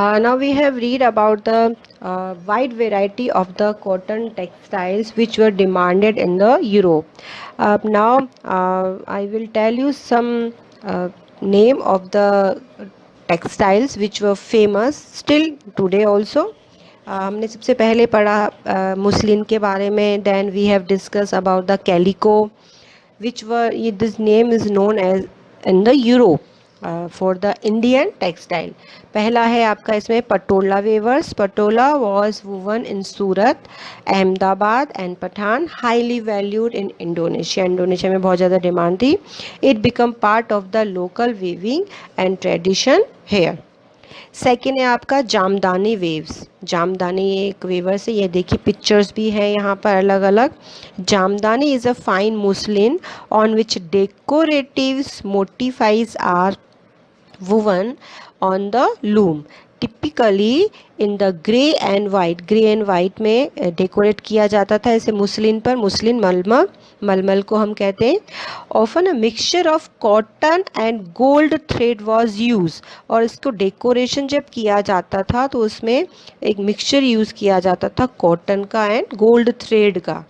Now we have read about the wide variety of the cotton textiles which were demanded in the Europe. Now I will tell you some name of the textiles which were famous still today also. हमने सबसे पहले पढ़ा muslin के बारे में. Then we have discuss about the calico which were this name is known as in the Europe for the Indian textile. पहला है आपका इसमें Patola weavers. Patola was woven in Surat, Ahmedabad and Patan, highly valued in Indonesia. Indonesia में बहुत ज़्यादा demand थी. It become part of the local weaving and tradition here. Second है आपका जामदानी वेव्स. जामदानी एक वेवर्स है. ये देखिए पिक्चर्स भी हैं यहाँ पर अलग अलग. Jamdani is a fine muslin on which decoratives motifs are woven on the loom. Typically in the grey and white. Grey and white में डेकोरेट किया जाता था ऐसे मुस्लिन पर. मुस्लिन मलमल, मलमल को हम कहते हैं. Often a mixture of cotton and gold thread was use. और इसको डेकोरेशन जब किया जाता था तो उसमें एक मिक्सचर यूज़ किया जाता था कॉटन का एंड गोल्ड थ्रेड का.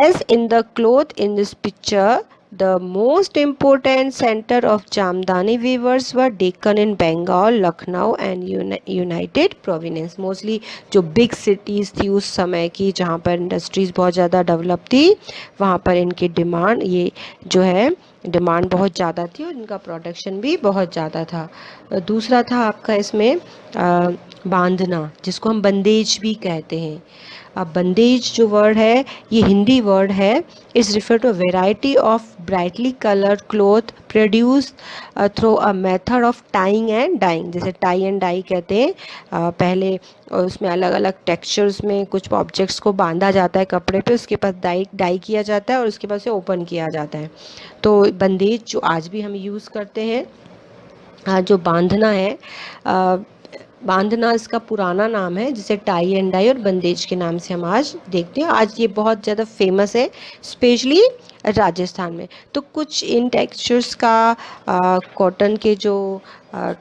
As in the cloth in this picture, the most important center of Jamdani weavers were Deccan in Bengal, Lucknow and United Province. Mostly जो big cities थी उस समय की जहाँ पर इंडस्ट्रीज़ बहुत ज़्यादा डेवलप थी वहाँ पर इनकी डिमांड ये जो है डिमांड बहुत ज़्यादा थी और इनका प्रोडक्शन भी बहुत ज़्यादा था. दूसरा था आपका इसमें बांधना जिसको हम बंदेज भी कहते हैं. अब बंदेज जो वर्ड है ये हिंदी वर्ड है. इस refer to variety of brightly coloured cloth produce through a method of tying and dyeing. जैसे टाई एंड डाई कहते हैं. पहले उसमें अलग अलग टेक्सचर्स में कुछ ऑब्जेक्ट्स को बांधा जाता है कपड़े पे. उसके बाद डाई किया जाता है और उसके बाद से ओपन किया जाता है. तो बंदेज जो आज भी हम यूज़ करते हैं जो बांधना है बांधना इसका पुराना नाम है जिसे टाई एंड डाई और बंदेज के नाम से हम आज देखते हैं. आज ये बहुत ज़्यादा फेमस है स्पेशली राजस्थान में. तो कुछ इन टेक्सचर्स का कॉटन के जो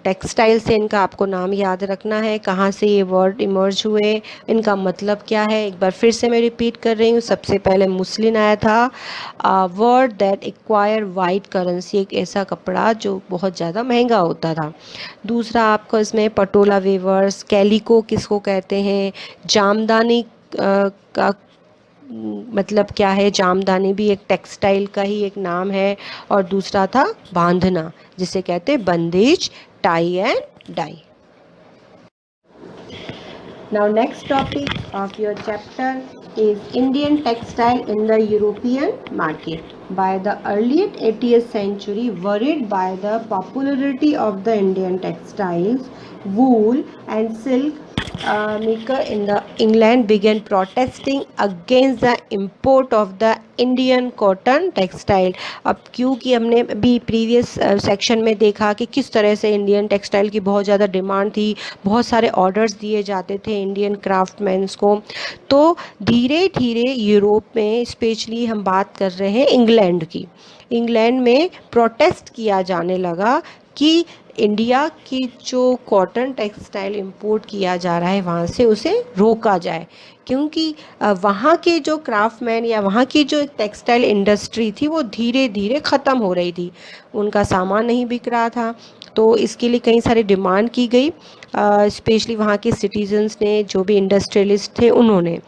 टेक्सटाइल्स है इनका आपको नाम याद रखना है. कहाँ से ये वर्ड इमर्ज हुए, इनका मतलब क्या है. एक बार फिर से मैं रिपीट कर रही हूँ. सबसे पहले मुस्लिन आया था, word that acquire white currency. एक ऐसा कपड़ा जो बहुत ज़्यादा महंगा होता था. दूसरा आपको इसमें पटोला वेवर्स. कैलिको किसको कहते हैं. जामदानी का मतलब क्या है. जामदानी भी एक टेक्सटाइल का ही एक नाम है. और दूसरा था बांधना जिसे कहते हैं bandhej, tie and dye. Now next topic of your chapter is Indian textile in the European market. By the early 80th century, worried by the popularity of the Indian textiles, wool and silk maker in the England began protesting against the import of the Indian cotton textile. अब क्योंकि हमने भी previous section में देखा कि किस तरह से इंडियन टेक्सटाइल की बहुत ज़्यादा डिमांड थी. बहुत सारे ऑर्डर्स दिए जाते थे इंडियन क्राफ्टमैन्स को. तो धीरे धीरे यूरोप में स्पेशली हम बात कर रहे हैं इंग्लैंड की. इंग्लैंड में प्रोटेस्ट किया जाने लगा कि इंडिया की जो कॉटन टेक्सटाइल इंपोर्ट किया जा रहा है वहाँ से उसे रोका जाए. क्योंकि वहाँ के जो क्राफ्टमैन या वहाँ की जो टेक्सटाइल इंडस्ट्री थी वो धीरे धीरे ख़त्म हो रही थी. उनका सामान नहीं बिक रहा था. तो इसके लिए कई सारी डिमांड की गई. स्पेशली वहाँ के सिटीजन्स ने जो भी इंडस्ट्रियलिस्ट थे उन्होंने.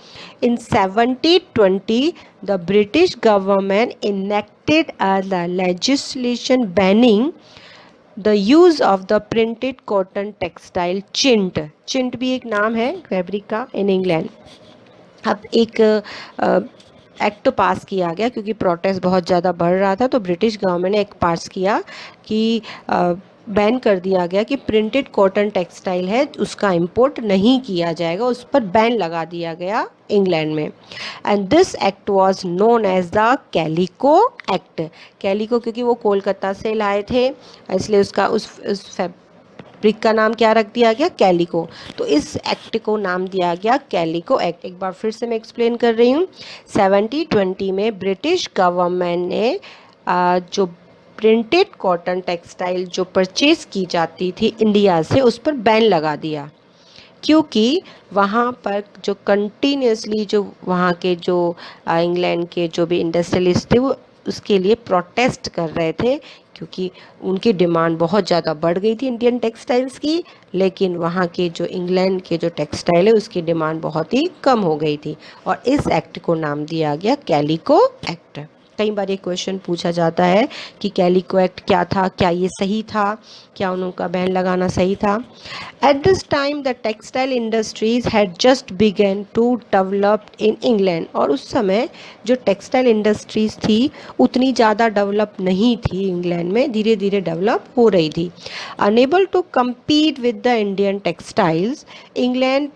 In 1720 the British government enacted the legislation banning the use of the printed cotton textile. Chintz. Chintz भी एक नाम है फैब्रिक का इन इंग्लैंड. अब एक एक्ट पास किया गया क्योंकि प्रोटेस्ट बहुत ज़्यादा बढ़ रहा था. तो ब्रिटिश गवर्नमेंट ने एक पास किया कि बैन कर दिया गया कि प्रिंटेड कॉटन टेक्सटाइल है उसका इंपोर्ट नहीं किया जाएगा. उस पर बैन लगा दिया गया इंग्लैंड में. And this act was known as the calico act. Calico क्योंकि वो कोलकाता से लाए थे इसलिए उसका उस फैब्रिक का नाम क्या रख दिया गया, कैलिको. तो इस एक्ट को नाम दिया गया कैलिको एक्ट. एक बार फिर से मैं एक्सप्लेन कर रही हूँ. 1720 में ब्रिटिश गवर्नमेंट ने जो प्रिंटेड कॉटन टेक्सटाइल जो परचेज की जाती थी इंडिया से, उस पर बैन लगा दिया, क्योंकि वहाँ पर जो कंटिन्यूसली जो वहाँ के जो इंग्लैंड के जो भी इंडस्ट्रियलिस्ट थे वो उसके लिए प्रोटेस्ट कर रहे थे, क्योंकि उनकी डिमांड बहुत ज़्यादा बढ़ गई थी इंडियन टेक्सटाइल्स की, लेकिन वहाँ के जो इंग्लैंड के जो टेक्सटाइल है उसकी डिमांड बहुत ही कम हो गई थी, और इस एक्ट को नाम दिया गया कैलिको एक्ट। कई बार ये क्वेश्चन पूछा जाता है कि कैलिको एक्ट क्या था, क्या ये सही था, क्या उनका बैन लगाना सही था। At this time the textile industries had just began to develop in England, और उस समय जो टेक्सटाइल इंडस्ट्रीज थी उतनी ज़्यादा डेवलप नहीं थी इंग्लैंड में, धीरे धीरे डेवलप हो रही थी। Unable to compete with the Indian textiles, England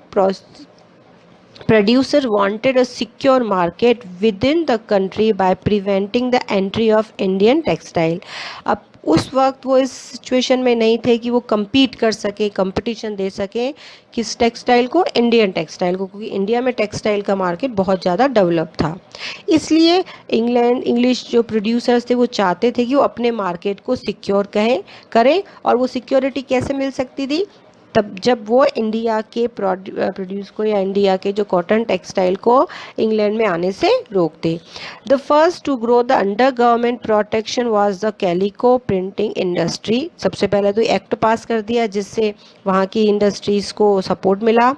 producer wanted a secure market within the country by preventing the entry of Indian textile. अब उस वक्त वो इस सिचुएशन में नहीं थे कि वो compete कर सके, कंपटीशन दे सके किस टेक्सटाइल को, इंडियन टेक्सटाइल को, क्योंकि इंडिया में टेक्सटाइल का मार्केट बहुत ज़्यादा डेवलप था। इसलिए इंग्लिश जो प्रोड्यूसर्स थे वो चाहते थे कि वो अपने मार्केट को सिक्योर करें, और वो सिक्योरिटी कैसे मिल सकती थी, तब जब वो इंडिया के प्रोड्यूस को या इंडिया के जो कॉटन टेक्सटाइल को इंग्लैंड में आने से रोकते। The first to grow the under government protection was the calico printing industry. सबसे पहले तो एक्ट पास कर दिया जिससे वहाँ की इंडस्ट्रीज़ को सपोर्ट मिला।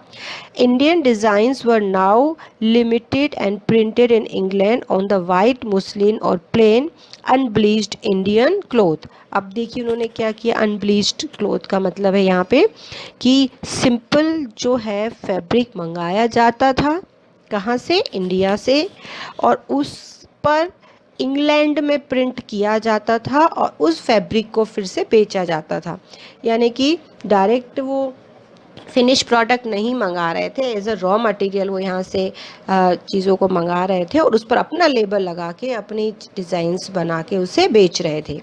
Indian designs were now limited and printed in England on the white muslin और प्लेन अनब्लीच्ड इंडियन क्लॉथ। अब देखिए उन्होंने क्या किया, अनब्लीच्ड क्लॉथ का मतलब है यहाँ पे कि सिंपल जो है फैब्रिक मंगाया जाता था, कहाँ से, इंडिया से, और उस पर इंग्लैंड में प्रिंट किया जाता था और उस फैब्रिक को फिर से बेचा जाता था। यानी कि डायरेक्ट वो फिनिश प्रोडक्ट नहीं मंगा रहे थे, एज अ रॉ मटेरियल वो यहाँ से चीज़ों को मंगा रहे थे और उस पर अपना लेबल लगा के अपनी डिज़ाइंस बना के उसे बेच रहे थे।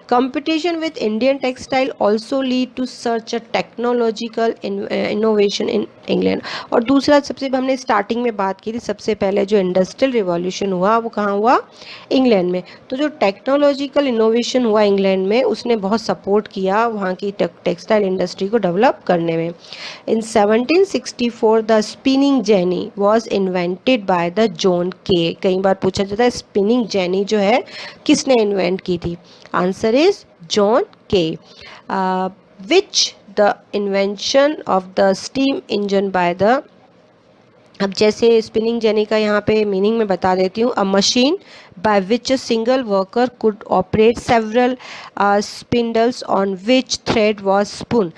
Competition with Indian textile also lead to search a technological innovation in England. और दूसरा, सबसे हमने स्टार्टिंग में बात की थी, सबसे पहले जो इंडस्ट्रियल रिवॉल्यूशन हुआ वो कहाँ हुआ, इंग्लैंड में। तो जो टेक्नोलॉजिकल इनोवेशन हुआ इंग्लैंड में उसने बहुत सपोर्ट किया वहाँ की टेक्सटाइल इंडस्ट्री को डेवलप करने में। In 1764 the spinning jenny was invented by the John Kay। कई बार पूछा जाता है स्पिनिंग जेनी जो है किसने इन्वेंट की थी, आंसर इज जॉन के। Which the invention of the steam engine by the, अब जैसे स्पिनिंग जेनी का यहाँ पे मीनिंग मैं बता देती हूँ, अ machine by which a single worker could operate several spindles on which thread was spoon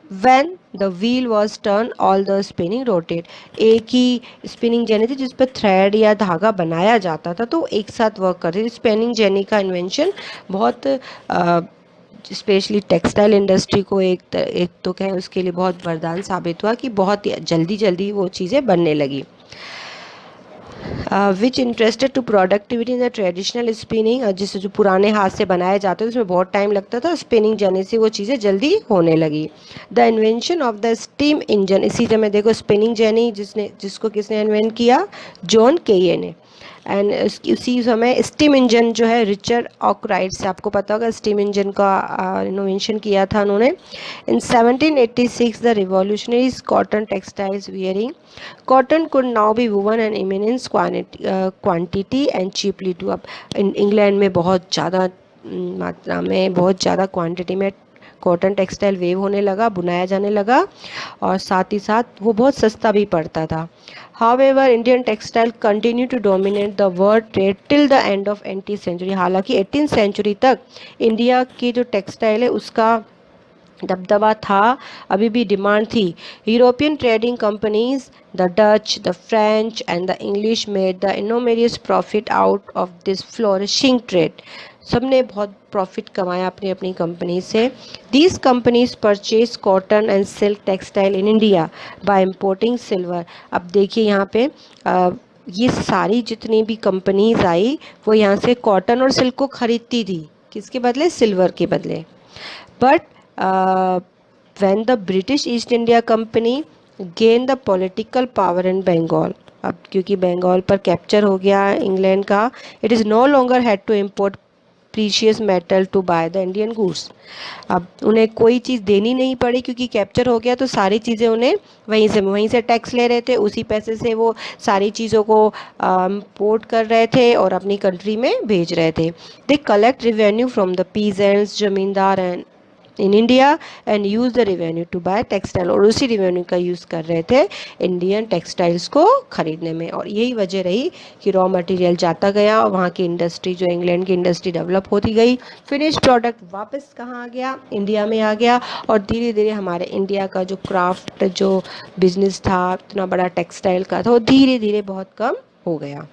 when the wheel was turned all the spinning rotate। एक ही स्पिनिंग जेनी थी जिस पर थ्रेड या धागा बनाया जाता था तो एक साथ वर्क करती थी। स्पिनिंग जेनी का इन्वेंशन बहुत स्पेशली टेक्सटाइल इंडस्ट्री को एक तो कहें उसके लिए बहुत वरदान साबित हुआ कि बहुत जल्दी जल्दी वो चीज़ें बनने लगी। Which interested to productivity in the traditional spinning, जिससे जो पुराने हाथ से बनाए जाते थे उसमें बहुत टाइम लगता था, स्पिनिंग जाने से वो चीज़ें जल्दी होने लगी। The invention of the steam engine, इसी समय देखो स्पिनिंग जेनी जिसको किसने इन्वेंट किया, जॉन केये ने। एंड उसी समय स्टीम इंजन जो है रिचर्ड आर्कराइट से, आपको पता होगा स्टीम इंजन का इनोवेशन किया था उन्होंने। In 1786 the revolutionaries cotton textiles wearing cotton could now be woven and eminence quantity and cheaply too. अब इंग्लैंड में बहुत ज़्यादा मात्रा में, बहुत ज़्यादा क्वांटिटी में कॉटन टेक्सटाइल वेव होने लगा, बुनाया जाने लगा, और साथ ही साथ वो बहुत सस्ता भी पड़ता था। However, Indian textile continue to dominate the world trade till the end of 18th century। हालांकि 18th century तक इंडिया की जो टेक्सटाइल है उसका दबदबा था, अभी भी डिमांड थी। European trading companies, the Dutch, the French and the English made the enormous profit out of this flourishing trade. सब ने बहुत प्रॉफिट कमाया अपनी अपनी कंपनी से। These companies purchase cotton and silk textile in India by importing silver. अब देखिए यहाँ पे ये सारी जितनी भी कंपनीज आई वो यहाँ से कॉटन और सिल्क को खरीदती थी, किसके बदले, सिल्वर के बदले। But when the British East India Company gained the political power in Bengal, अब क्योंकि बंगाल पर कैप्चर हो गया इंग्लैंड का, it is no longer had to import precious metal to buy the Indian goods. अब उन्हें कोई चीज़ देनी नहीं पड़ी क्योंकि कैप्चर हो गया, तो सारी चीज़ें उन्हें वहीं से टैक्स ले रहे थे, उसी पैसे से वो सारी चीज़ों को पोर्ट कर रहे थे और अपनी कंट्री में भेज रहे थे। They collect revenue from the peasants, zamindar and in India and use the revenue to buy textile, और उसी रेवेन्यू का यूज़ कर रहे थे इंडियन टेक्सटाइल्स को ख़रीदने में। और यही वजह रही कि रॉ मटेरियल जाता गया और वहाँ की इंडस्ट्री, जो इंग्लैंड की इंडस्ट्री, डेवलप होती गई। फिनिश प्रोडक्ट वापस कहाँ आ गया? इंडिया में आ गया। और धीरे धीरे हमारे इंडिया का जो क्राफ्ट जो बिजनेस था, इतना बड़ा टेक्सटाइल का था, वो धीरे धीरे बहुत कम हो गया।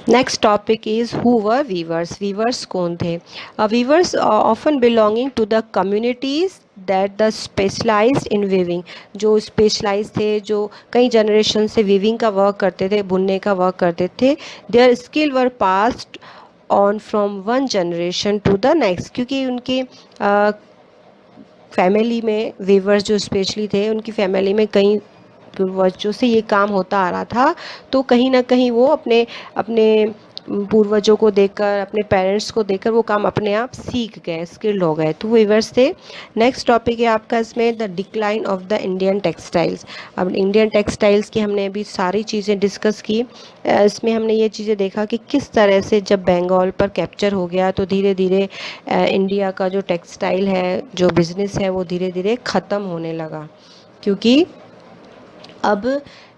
Next topic is who were weavers. Weavers कौन थे? Weavers often belonging to the communities that the specialised in weaving, जो स्पेशलाइज थे, जो कई जनरेशन से वीविंग का वर्क करते थे, बुनने का वर्क करते थे। Their skill were passed on from one generation to the next, क्योंकि उनकी फैमिली में वीवर्स जो स्पेशली थे, उनकी फैमिली में कई पूर्वजों से ये काम होता आ रहा था, तो कहीं ना कहीं वो अपने अपने पूर्वजों को देखकर, अपने पेरेंट्स को देखकर वो काम अपने आप सीख गए, स्किल्ड हो गए, तो वीवर्स थे। नेक्स्ट टॉपिक है आपका इसमें the decline of the Indian textiles. अब इंडियन टेक्सटाइल्स की हमने अभी सारी चीज़ें डिस्कस की। इसमें हमने ये चीज़ें देखा कि किस तरह से जब बंगाल पर कैप्चर हो गया तो धीरे धीरे इंडिया का जो टेक्सटाइल है, जो बिज़नेस है, वो धीरे धीरे ख़त्म होने लगा, क्योंकि अब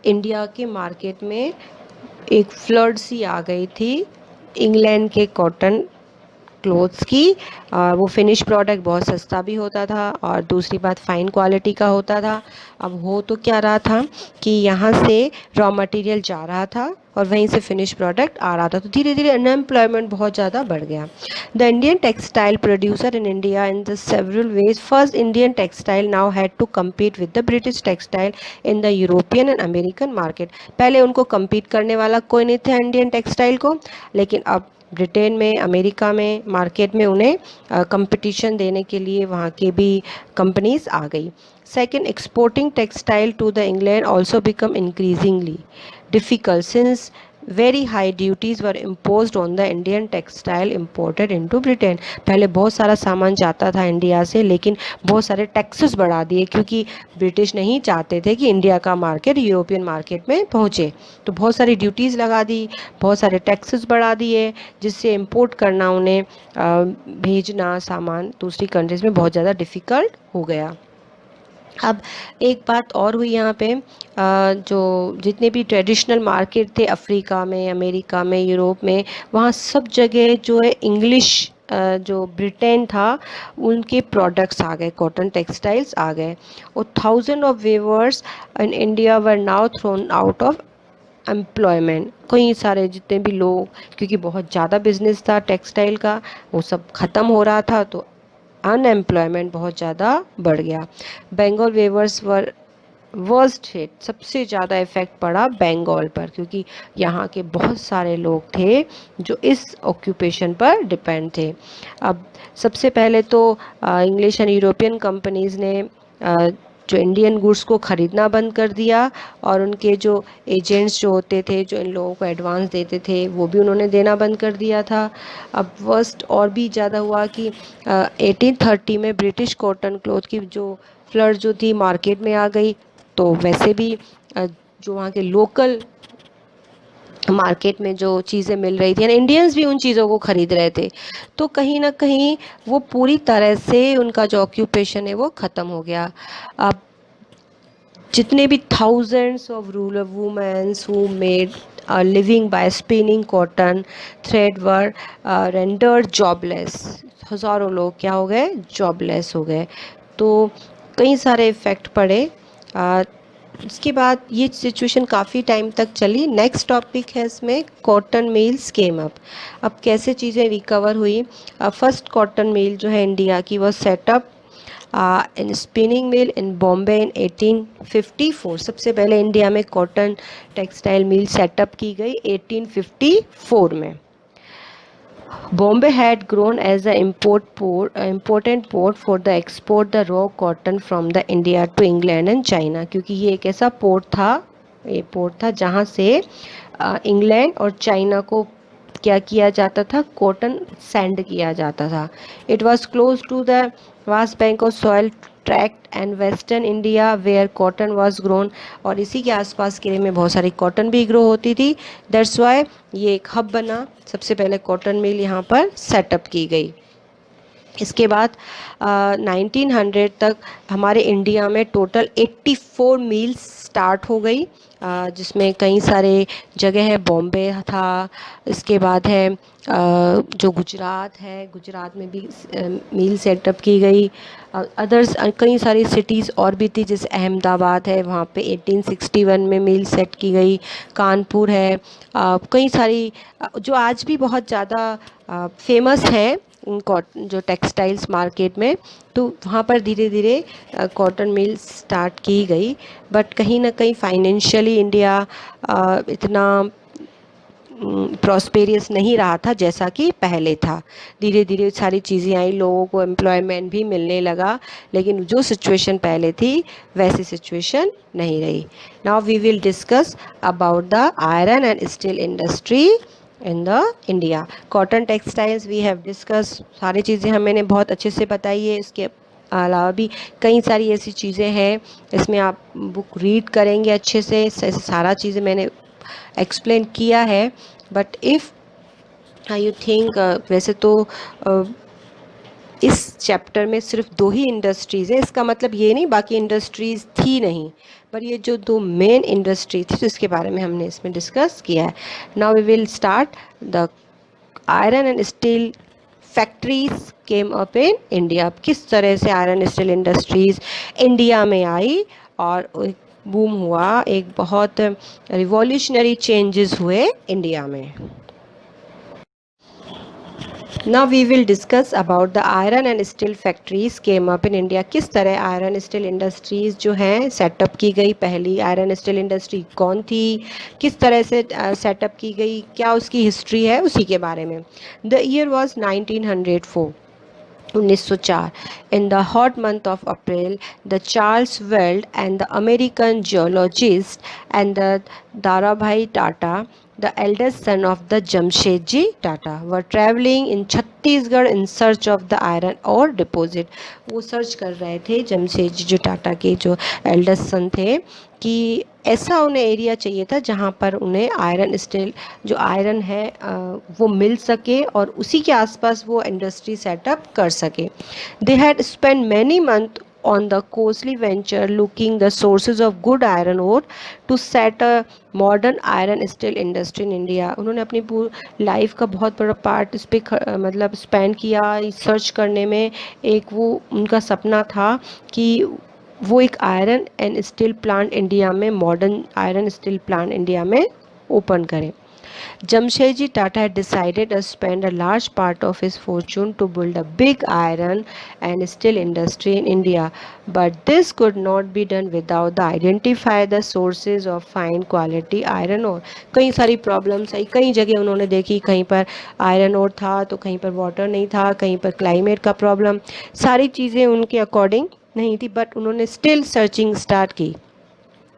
इंडिया के मार्केट में एक फ्लड सी आ गई थी इंग्लैंड के कॉटन क्लोथ्स की। वो फिनिश प्रोडक्ट बहुत सस्ता भी होता था और दूसरी बात फ़ाइन क्वालिटी का होता था। अब हो तो क्या रहा था कि यहाँ से रॉ मटेरियल जा रहा था और वहीं से फिनिश प्रोडक्ट आ रहा था, तो धीरे धीरे अनएम्प्लॉयमेंट बहुत ज़्यादा बढ़ गया। The Indian textile producer in India in the several ways. First Indian textile now had to compete with the British textile in the European and American market. पहले उनको कम्पीट करने वाला कोई नहीं था इंडियन टेक्सटाइल को, लेकिन अब ब्रिटेन में, अमेरिका में मार्केट में उन्हें कंपटीशन देने के लिए वहाँ के भी कंपनीज आ गई। Second, exporting textile to the England also become increasingly difficult since very high duties were imposed on the Indian textile imported into Britain. पहले बहुत सारा सामान जाता था इंडिया से, लेकिन बहुत सारे टैक्सेस बढ़ा दिए, क्योंकि ब्रिटिश नहीं चाहते थे कि इंडिया का मार्केट यूरोपियन मार्केट में पहुँचे, तो बहुत सारी ड्यूटीज़ लगा दी, बहुत सारे टैक्सेस बढ़ा दिए, जिससे इम्पोर्ट करना, उन्हें भेजना सामान दूसरी कंट्रीज़ में बहुत ज़्यादा डिफ़िकल्ट हो गया। अब एक बात और हुई यहाँ पे, जो जितने भी ट्रेडिशनल मार्केट थे अफ्रीका में, अमेरिका में, यूरोप में, वहाँ सब जगह जो है इंग्लिश जो ब्रिटेन था उनके प्रोडक्ट्स आ गए, कॉटन टेक्सटाइल्स आ गए, और thousand of viewers in India were now thrown out of employment. कई सारे जितने भी लोग, क्योंकि बहुत ज़्यादा बिजनेस था टेक्सटाइल का, वो सब ख़त्म हो रहा था, तो अनएम्प्लॉयमेंट बहुत ज़्यादा बढ़ गया। बंगाल वेवर्स वर वर्स्ट हिट, सबसे ज़्यादा इफ़ेक्ट पड़ा बंगाल पर, क्योंकि यहाँ के बहुत सारे लोग थे जो इस ऑक्यूपेशन पर डिपेंड थे। अब सबसे पहले तो इंग्लिश एंड यूरोपियन कंपनीज़ ने जो इंडियन गुड्स को ख़रीदना बंद कर दिया, और उनके जो एजेंट्स जो होते थे, जो इन लोगों को एडवांस देते थे, वो भी उन्होंने देना बंद कर दिया था। अब वर्स्ट और भी ज़्यादा हुआ कि 1830 में ब्रिटिश कॉटन क्लॉथ की जो फ्लड जो थी मार्केट में आ गई, तो वैसे भी जो वहाँ के लोकल मार्केट में जो चीज़ें मिल रही थी, इंडियंस भी उन चीज़ों को ख़रीद रहे थे, तो कहीं ना कहीं वो पूरी तरह से उनका जो ऑक्यूपेशन है वो ख़त्म हो गया। अब जितने भी thousands of rural womens who made living by spinning cotton thread were rendered jobless, हज़ारों लोग क्या हो गए? जॉबलेस हो गए, तो कई सारे इफ़ेक्ट पड़े। इसके बाद ये सिचुएशन काफ़ी टाइम तक चली। नेक्स्ट टॉपिक है इसमें कॉटन मिल्स केम अप। अब कैसे चीज़ें रिकवर हुई? फर्स्ट कॉटन मिल जो है इंडिया की, वो सेटअप इन स्पिनिंग मिल इन बॉम्बे इन 1854। सबसे पहले इंडिया में कॉटन टेक्सटाइल मिल सेटअप की गई 1854 में। Bombay had grown as an important port for the export the raw cotton from the India to England and China, क्योंकि ये एक ऐसा पोर्ट था, ये पोर्ट था जहाँ से इंग्लैंड और चाइना को क्या किया जाता था, कॉटन सेंड किया जाता था। It was close to the vast bank of soil tract and western India where cotton was grown, और इसी के आसपास के एरिया में बहुत सारी कॉटन भी ग्रो होती थी। दैट्स वाई ये एक हब बना, सबसे पहले कॉटन मिल यहाँ पर सेटअप की गई। इसके बाद 1900 तक हमारे इंडिया में टोटल 84 मिल्स स्टार्ट हो गई, जिसमें कई सारे जगह है, बॉम्बे था, इसके बाद है जो गुजरात है, गुजरात में भी मिल सेटअप की गई। अदर्स कई सारी सिटीज़ और भी थी, जैसे अहमदाबाद है, वहाँ पे 1861 में मिल सेट की गई। कानपुर है, कई सारी जो आज भी बहुत ज़्यादा फेमस है जो टेक्सटाइल्स मार्केट में, तो वहाँ पर धीरे धीरे कॉटन मिल स्टार्ट की गई। बट कहीं ना कहीं फाइनेंशियली इंडिया इतना प्रॉस्पेरियस नहीं रहा था जैसा कि पहले था। धीरे धीरे सारी चीज़ें आई, लोगों को एम्प्लॉयमेंट भी मिलने लगा, लेकिन जो सिचुएशन पहले थी वैसी सिचुएशन नहीं रही। Now we will discuss about the iron and steel industry in the India. Cotton textiles we have discuss, सारी चीज़ें मैंने बहुत अच्छे से बताई है। इसके अलावा भी कई सारी ऐसी चीज़ें हैं, इसमें आप बुक रीड करेंगे अच्छे से, सारा चीज़ें मैंने एक्सप्लेन किया है। बट इफ़ यू थिंक, वैसे तो इस चैप्टर में सिर्फ 2 ही इंडस्ट्रीज़ हैं, इसका मतलब ये नहीं बाकी इंडस्ट्रीज़ थी नहीं, पर ये जो 2 मेन इंडस्ट्री थी तो इसके बारे में हमने इसमें डिस्कस किया है। Now we will start the iron and steel factories came up in India. किस तरह से आयरन स्टील इंडस्ट्रीज़ इंडिया में आई और बूम हुआ, एक बहुत रिवॉल्यूशनरी चेंजेस हुए इंडिया में। Now we will discuss about the iron and steel factories came up in India। किस तरह आयरन स्टील इंडस्ट्रीज़ जो हैं सेटअप की गई, पहली आयरन स्टील इंडस्ट्री कौन थी, किस तरह से सेटअप की गई, क्या उसकी हिस्ट्री है, उसी के बारे में। The year was 1904, 1904। In the hot month of April, the Charles Weld and the American geologist and the Darabhai Tata, the eldest son of the Jamshedji Tata, were traveling in Chhattisgarh in search of the iron ore deposit। वो search कर रहे थे, जमशेदजी जो टाटा के जो eldest son थे, कि ऐसा उन्हें एरिया चाहिए था जहाँ पर उन्हें आयरन स्टील जो आयरन है वो मिल सके और उसी के आसपास वो इंडस्ट्री सेटअप कर सके। They had spend many month on the costly venture looking the sources of good iron ore to set a modern iron steel industry in India। उन्होंने अपनी पूरी लाइफ का बहुत बड़ा पार्ट इस पर मतलब स्पेंड किया सर्च करने में। एक वो उनका सपना था कि वो एक iron and steel plant India में, modern iron steel plant India में ओपन करें। Jamshedji Tata had decided to spend a large part of his fortune to build a big iron and steel industry in India, but this could not be done without the identify the sources of fine quality iron ore। कई सारी problems आई, कई जगह उन्होंने देखी, कहीं पर iron ore था तो कहीं पर वाटर नहीं था, कहीं पर क्लाइमेट का प्रॉब्लम, सारी चीज़ें उनके अकॉर्डिंग नहीं थी, बट उन्होंने स्टिल सर्चिंग स्टार्ट की।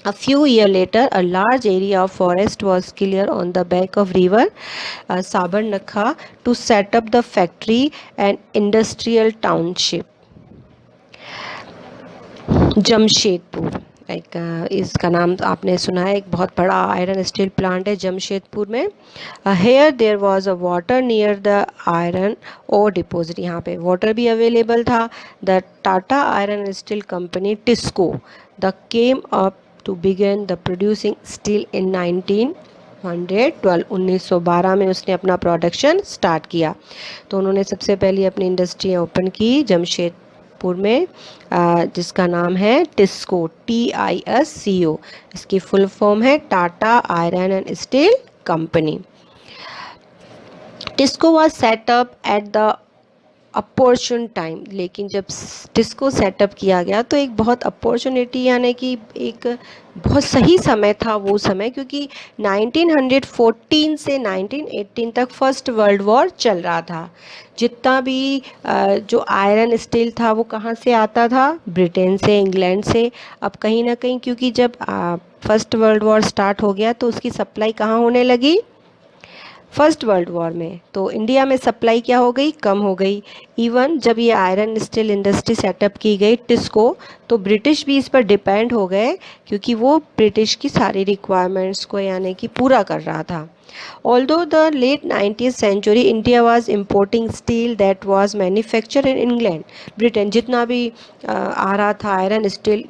A few years later, a large area of forest was cleared on the bank of river Sabarnakha to set up the factory and industrial township। Jamshedpur, एक इसका नाम आपने सुना है, एक बहुत बड़ा आयरन स्टील प्लांट है जमशेदपुर में। Here there was a water near the iron ore deposit, यहाँ पे वाटर भी अवेलेबल था। The Tata iron steel company TISCO the came up to begin the producing steel in 1912। 1912 में उसने अपना प्रोडक्शन स्टार्ट किया। तो उन्होंने सबसे पहले अपनी इंडस्ट्री ओपन की जमशेदपुर में, जिसका नाम है टिस्को, TISCO। इसकी फुल फॉर्म है Tata iron and steel company. TISCO was setup at the opportune time, लेकिन जब टिस्को सेटअप किया गया तो एक बहुत अपॉर्चुनिटी, यानी कि एक बहुत सही समय था वो समय, क्योंकि 1914 से 1918 तक फर्स्ट वर्ल्ड वॉर चल रहा था। जितना भी जो आयरन स्टील था वो कहाँ से आता था, ब्रिटेन से, इंग्लैंड से। अब कहीं ना कहीं क्योंकि जब फर्स्ट वर्ल्ड वॉर स्टार्ट हो गया तो उसकी सप्लाई कहाँ होने लगी, फर्स्ट वर्ल्ड वॉर में तो इंडिया में सप्लाई क्या हो गई, कम हो गई। इवन जब ये आयरन स्टील इंडस्ट्री सेटअप की गई टिस्को, तो ब्रिटिश भी इस पर डिपेंड हो गए क्योंकि वो ब्रिटिश की सारी रिक्वायरमेंट्स को यानी कि पूरा कर रहा था। Although the late 19th century, India was importing steel that was manufactured in England. Britain जितना भी आ रहा था आयरन स्टील,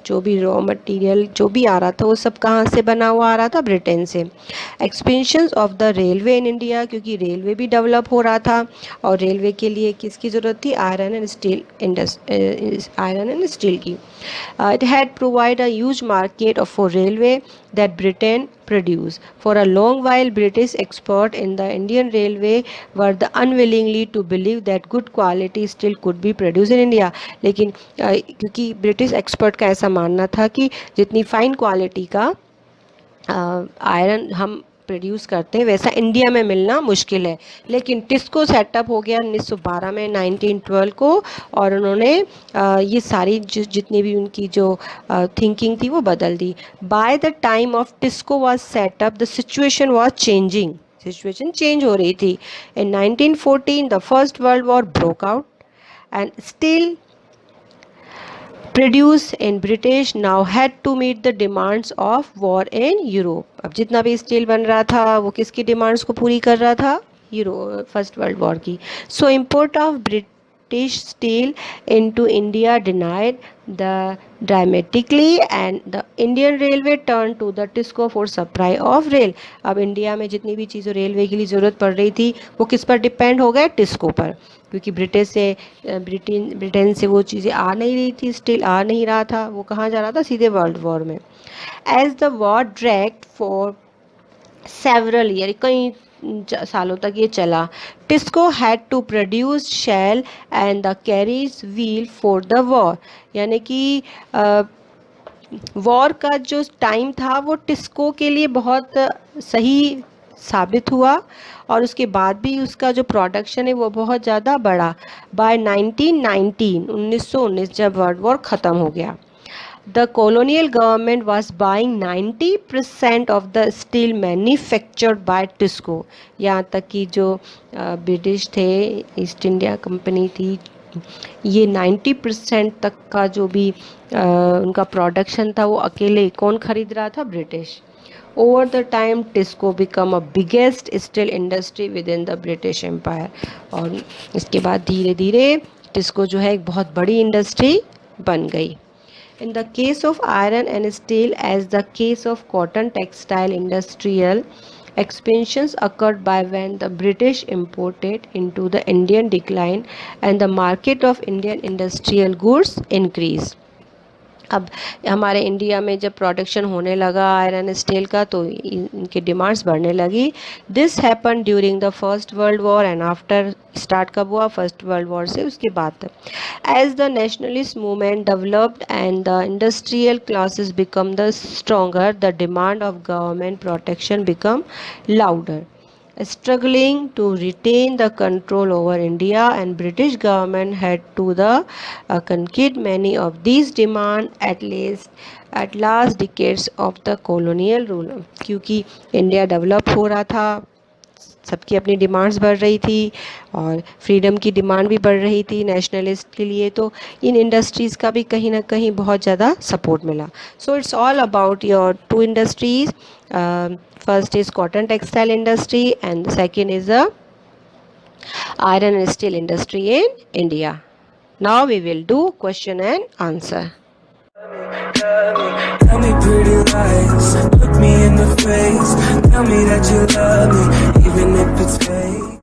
जो भी रॉ मटेरियल जो भी आ रहा था वो सब कहाँ से बना हुआ आ रहा था, ब्रिटेन से। Expansion of the railway in India, क्योंकि रेलवे भी डेवलप हो रहा था और रेलवे के लिए किसकी ज़रूरत थी, iron and steel iron and steel की। It had provide a huge market for railway that Britain produced. For a long while, British experts in the Indian Railway were the unwillingly to believe that good quality steel could be produced in India. लेकिन क्योंकि British expert का ऐसा मानना था कि जितनी fine quality का iron हम प्रोड्यूस करते हैं वैसा इंडिया में मिलना मुश्किल है। लेकिन टिस्को सेटअप हो गया 1912 में, 1912 को, और उन्होंने ये सारी जितनी भी उनकी जो थिंकिंग थी वो बदल दी। By the time of TISCO was set up the situation was changing, situation change हो रही थी। In 1914 the first world war broke out and still produced in British now had to meet the demands of war in Europe. अब जितना भी steel बन रहा था वो किसकी डिमांड्स को पूरी कर रहा था, फर्स्ट वर्ल्ड वॉर की। सो import of British steel into India denied the dramatically and the Indian Railway turned to the TISCO for supply of rail. अब इंडिया में जितनी भी चीज़ों रेलवे के लिए ज़रूरत पड़ रही थी वो किस पर डिपेंड हो गए, टिस्को पर, क्योंकि ब्रिटेन से वो चीज़ें आ नहीं रही थी, स्टील आ नहीं रहा था, वो कहाँ जा रहा था, सीधे वर्ल्ड वॉर में। As the war dragged for several year, कई सालों तक ये चला, TISCO had to produce shell and the carriage wheel for the war, यानी कि वॉर का जो टाइम था वो टिस्को के लिए बहुत सही साबित हुआ और उसके बाद भी उसका जो प्रोडक्शन है वो बहुत ज़्यादा बढ़ा। बाय 1919 जब वर्ल्ड वॉर ख़त्म हो गया, the colonial government was buying 90% of the steel manufactured by TISCO. यहाँ तक कि जो ब्रिटिश थे, ईस्ट इंडिया कंपनी थी, ये 90% तक का जो भी उनका प्रोडक्शन था वो अकेले कौन खरीद रहा था, British. Over the time TISCO become a biggest steel industry within the British empire, और इसके बाद धीरे धीरे टिस्को जो है एक बहुत बड़ी इंडस्ट्री बन गई। In the case of iron and steel, as the case of cotton textile industrial expansions occurred by when the British imported into the Indian decline and the market of Indian industrial goods increased. अब हमारे India में जब production होने लगा iron steel का तो इनकी demands बढ़ने लगी। This happen during the first world war and after, start कब हुआ, फर्स्ट वर्ल्ड वॉर से उसके बाद। As the nationalist movement developed and the industrial classes become the stronger, the demand of government protection become louder, struggling to retain the control over India, and British government had to concede many of these demands at last decades of the colonial rule. क्योंकि India develop हो रहा था, सबकी अपनी demands बढ़ रही थी और फ्रीडम की डिमांड भी बढ़ रही थी नेशनलिस्ट के लिए, तो इन इंडस्ट्रीज़ का भी कहीं ना कहीं बहुत ज़्यादा सपोर्ट मिला। So it's all about your two industries, first is cotton textile industry and second is the iron and steel industry in India. Now we will do question and answer. Tell me pretty lies, look me in the face, tell me that you love me, even if it's fake.